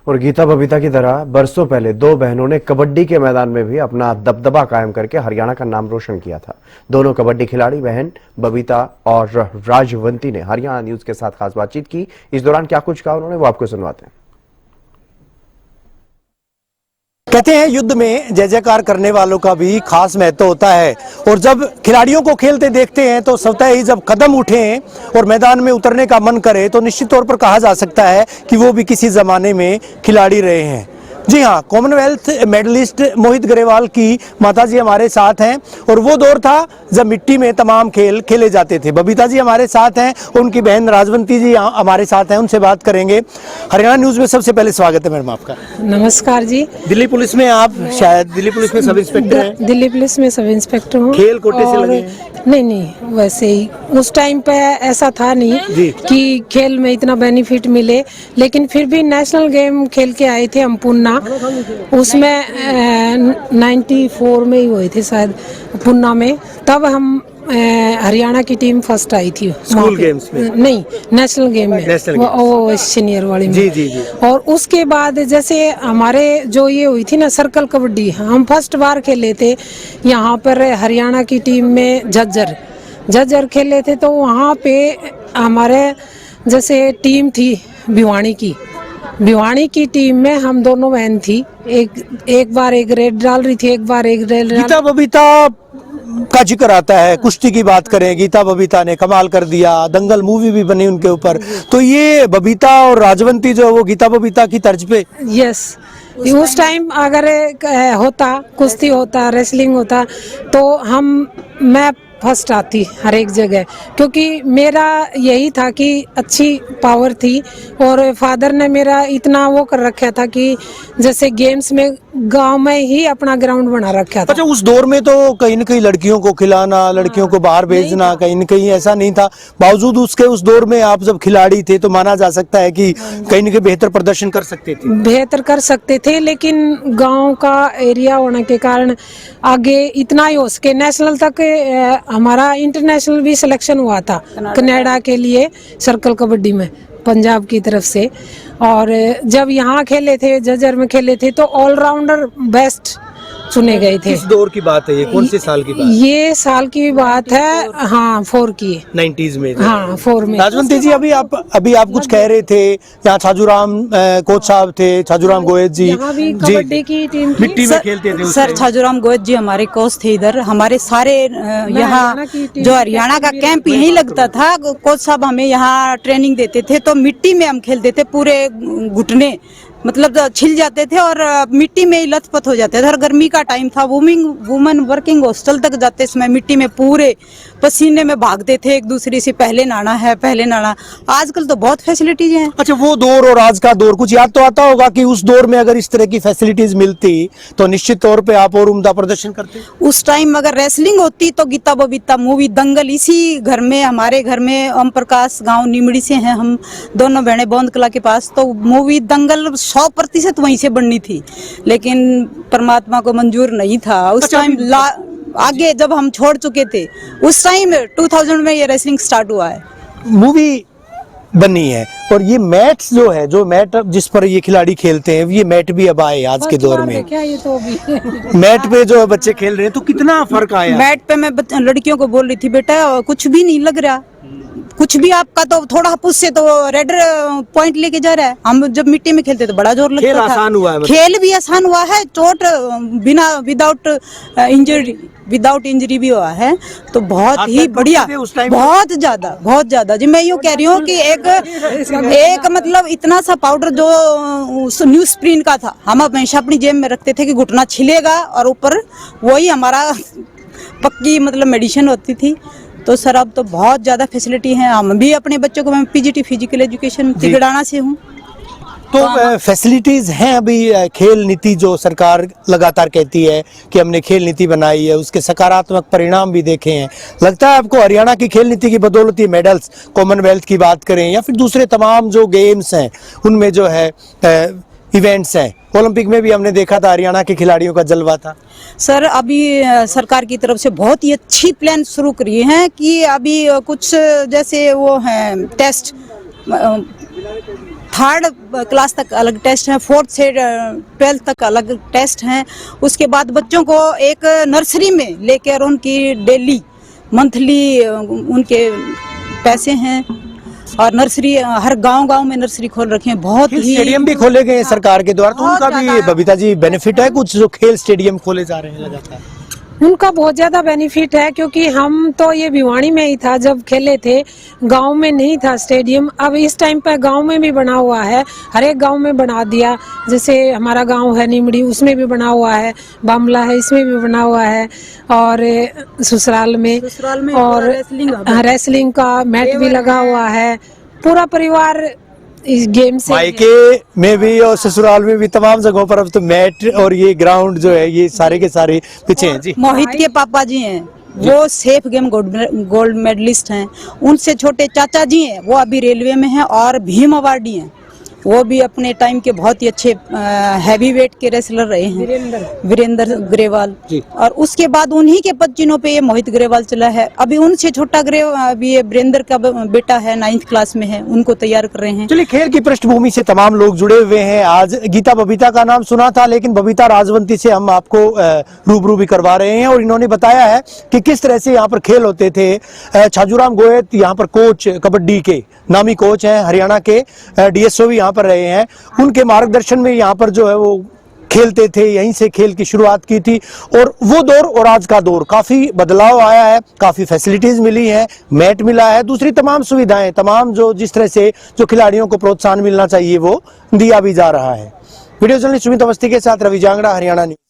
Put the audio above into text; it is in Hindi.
और गीता बबीता की तरह बरसों पहले दो बहनों ने कबड्डी के मैदान में भी अपना दबदबा कायम करके हरियाणा का नाम रोशन किया था। दोनों कबड्डी खिलाड़ी बहन बबीता और राजवंती ने हरियाणा न्यूज के साथ खास बातचीत की। इस दौरान क्या कुछ कहा उन्होंने, वो आपको सुनवाते हैं। कहते हैं युद्ध में जय जयकार करने वालों का भी खास महत्व होता है और जब खिलाड़ियों को खेलते देखते हैं तो स्वतः ही जब कदम उठें और मैदान में उतरने का मन करे तो निश्चित तौर पर कहा जा सकता है कि वो भी किसी जमाने में खिलाड़ी रहे हैं। जी हाँ, कॉमनवेल्थ मेडलिस्ट मोहित ग्रेवाल की माताजी हमारे साथ हैं और वो दौर था जब मिट्टी में तमाम खेल खेले जाते थे। बबीता जी हमारे साथ हैं, उनकी बहन राजवंती जी हमारे साथ हैं, उनसे बात करेंगे। हरियाणा न्यूज में सबसे पहले स्वागत है मैडम आपका। नमस्कार जी। दिल्ली पुलिस में आप शायद दिल्ली पुलिस में सब इंस्पेक्टर हैं? दिल्ली पुलिस में सब इंस्पेक्टर हूँ। खेल कोटे से लगे हैं? नहीं, वैसे ही उस टाइम पे ऐसा था नहीं कि खेल में इतना बेनिफिट मिले, लेकिन फिर भी नेशनल गेम खेल के आए थे हम पूना। उसमें 94 में ही हुए थे शायद पूना में, तब हम हरियाणा की टीम फर्स्ट आई थी। स्कूल गेम्स में? नहीं, नेशनल गेम में, वो सीनियर वाली में। जी। और उसके बाद जैसे हमारे जो ये हुई थी ना सर्कल कबड्डी, हम फर्स्ट बार खेले थे यहाँ पर हरियाणा की टीम में। झज्जर खेले थे तो वहाँ पे हमारे जैसे टीम थी भिवानी की टीम में हम दोनों बहन थी। एक बार एक रेड डाल रही थी, एक बार एक रेड। गीता बबीता का जिक्र आता है, कुश्ती की बात करें, गीता बबीता ने कमाल कर दिया, दंगल मूवी भी बनी उनके ऊपर। तो ये बबीता और राजवंती जो है वो गीता बबीता की तर्ज पे? यस, उस टाइम अगर होता कुश्ती होता रेसलिंग होता तो मैं फर्स्ट आती हर एक जगह, क्योंकि मेरा यही था कि अच्छी पावर थी और फादर ने मेरा इतना वो कर रखा था कि जैसे गेम्स में गांव में ही अपना ग्राउंड बना रखा था। अच्छा, उस दौर में तो कहीं न कहीं लड़कियों को खिलाना, लड़कियों को बाहर भेजना कहीं न कहीं ऐसा नहीं था। बावजूद उसके उस दौर में आप जब खिलाड़ी थे तो माना जा सकता है कि कहीं न कहीं बेहतर प्रदर्शन कर सकते थे, लेकिन गाँव का एरिया होने के कारण आगे इतना ही हो सके। नेशनल तक हमारा इंटरनेशनल भी सिलेक्शन हुआ था कनाडा के लिए सर्कल कबड्डी में पंजाब की तरफ से। और जब यहाँ खेले थे, झज्जर में खेले थे तो ऑलराउंडर बेस्ट चुने गए थे। किस दौर की बात है ये? कौन से साल की बात? ये साल की बात है, हाँ 4 की, 90s में। हाँ 4 में। राजवंती जी, अभी आप कुछ कह रहे थे, यहाँ छाजूराम कोच साहब थे, छाजूराम गोयत जी, यहाँ भी कबड्डी की टीम थी। मिट्टी में खेलते थे सर। छाजूराम गोयत जी हमारे कोच थे इधर। हमारे सारे यहाँ जो हरियाणा का कैंप यहीं लगता था। कोच साहब हमें यहाँ ट्रेनिंग देते थे तो मिट्टी में हम खेलते थे। पूरे घुटने मतलब छिल जाते थे और मिट्टी में ही लथपथ हो जाते थे। और गर्मी का टाइम था, वुमेन वर्किंग हॉस्टल तक जाते समय मिट्टी में पूरे पसीने में भागते थे एक दूसरे से, पहले नहाना। आजकल तो बहुत फैसिलिटीज हैं। अच्छा, वो दौर और आज का दौर कुछ याद तो आता होगा कि उस दौर में अगर इस तरह की फैसिलिटीज मिलती तो निश्चित तौर पे आप और उम्दा प्रदर्शन करते। उस टाइम अगर रेसलिंग होती तो गीता बबीता मूवी दंगल इसी घर में, हमारे घर में, ओम प्रकाश गाँव निमड़ी से हैं हम दोनों बहनें बौंद कला के पास, तो मूवी दंगल 100% वहीं से बननी थी, लेकिन परमात्मा को मंजूर नहीं था उस टाइम। आगे जब हम छोड़ चुके थे उस टाइम 2000 में ये रेसलिंग स्टार्ट हुआ है, मूवी बनी है। और ये मैट जो है, जो मैट जिस पर ये खिलाड़ी खेलते हैं, ये मैट भी अब आए आज के दौर में। क्या ये तो अभी मैट पे जो बच्चे खेल रहे हैं तो कितना फर्क आया? मैट पे मैं लड़कियों को बोल रही थी, बेटा कुछ भी नहीं लग रहा, कुछ भी आपका तो थोड़ा पुश से तो रेड पॉइंट लेके जा रहा है। हम जब मिट्टी में खेलते तो बड़ा जोर लगता था। खेल आसान हुआ है, खेल भी आसान हुआ है, चोट विदाउट इंजरी भी हुआ है, तो बहुत ही बढ़िया, बहुत ज्यादा जी। मैं यूँ कह रही हूँ कि एक मतलब इतना सा पाउडर जो न्यू स्प्रिन का था, हम हमेशा अपनी जेब में रखते थे कि घुटना छिलेगा और ऊपर वही हमारा पक्की मतलब मेडिसिन होती थी। तो सर अब तो बहुत ज़्यादा फैसिलिटी है। हम भी अपने बच्चों को, मैं पीजीटी फिजिकल एजुकेशन तिगड़ाना से हूँ। तो फैसिलिटीज हैं अभी। खेल नीति जो सरकार लगातार कहती है कि हमने खेल नीति बनाई है, उसके सकारात्मक परिणाम भी देखे हैं। लगता है आपको हरियाणा की खेल नीति की बदौलत ये मेडल्स, कॉमनवेल्थ की बात करें या फिर दूसरे तमाम जो गेम्स हैं उनमें जो है इवेंट्स हैं, ओलंपिक में भी हमने देखा था हरियाणा के खिलाड़ियों का जलवा था। सर अभी सरकार की तरफ से बहुत ही अच्छी प्लान शुरू करी है कि अभी कुछ जैसे वो हैं टेस्ट 3rd क्लास तक अलग टेस्ट हैं, 4th से 12th तक अलग टेस्ट हैं। उसके बाद बच्चों को एक नर्सरी में लेकर उनकी डेली मंथली उनके पैसे हैं, और नर्सरी हर गांव में नर्सरी खोल रखे हैं। बहुत ही स्टेडियम भी खोले गए हैं सरकार के द्वारा, तो बहुत उनका भी ज्यादा। बबीता जी बेनिफिट है कुछ, जो खेल स्टेडियम खोले जा रहे हैं लगातार? उनका बहुत ज्यादा बेनिफिट है, क्योंकि हम तो ये भिवानी में ही था जब खेले थे, गांव में नहीं था स्टेडियम। अब इस टाइम पे गांव में भी बना हुआ है, हर एक गांव में बना दिया। जैसे हमारा गांव है निमड़ी, उसमें भी बना हुआ है, बामला है, इसमें भी बना हुआ है, और ससुराल में और रेसलिंग का मैट भी लगा हुआ है। पूरा परिवार इस गेम से मायके में भी और ससुराल में भी तमाम जगहों पर अब तो मैट और ये ग्राउंड जो है ये सारे के सारे पीछे हैं जी। मोहित के पापा जी हैं, वो सेफ गेम गोल्ड मेडलिस्ट हैं। उनसे छोटे चाचा जी हैं, वो अभी रेलवे में हैं, और भीम अवार्डी हैं, वो भी अपने टाइम के बहुत ही अच्छे हैवी वेट के रेसलर रहे हैं, वीरेंद्र ग्रेवाल। और उसके बाद उन्हीं के पदचिन्हों पे ये मोहित ग्रेवाल चला है। अभी उनसे छोटा अभी ये वीरेंद्र का बेटा है, 9th क्लास में है, उनको तैयार कर रहे हैं। चलिए, खेल की पृष्ठभूमि से तमाम लोग जुड़े हुए हैं। आज गीता बबीता का नाम सुना था, लेकिन बबीता राजवंती से हम आपको रूबरू भी करवा रहे हैं, और इन्होंने बताया है कि किस तरह से यहाँ पर खेल होते थे। छाजूराम गोयत यहाँ पर कोच, कबड्डी के नामी कोच हैं, हरियाणा के DSO भी यहाँ पर रहे हैं। उनके मार्गदर्शन में यहाँ पर जो है वो खेलते थे, यहीं से खेल की शुरुआत की थी। और वो दौर और आज का दौर, काफी बदलाव आया है, काफी फैसिलिटीज मिली है, मैट मिला है, दूसरी तमाम सुविधाएं, तमाम जो जिस तरह से जो खिलाड़ियों को प्रोत्साहन मिलना चाहिए वो दिया भी जा रहा है। वीडियो जर्नलिस्ट सुमित अवस्थी के साथ रवि जांगड़ा, हरियाणा न्यूज।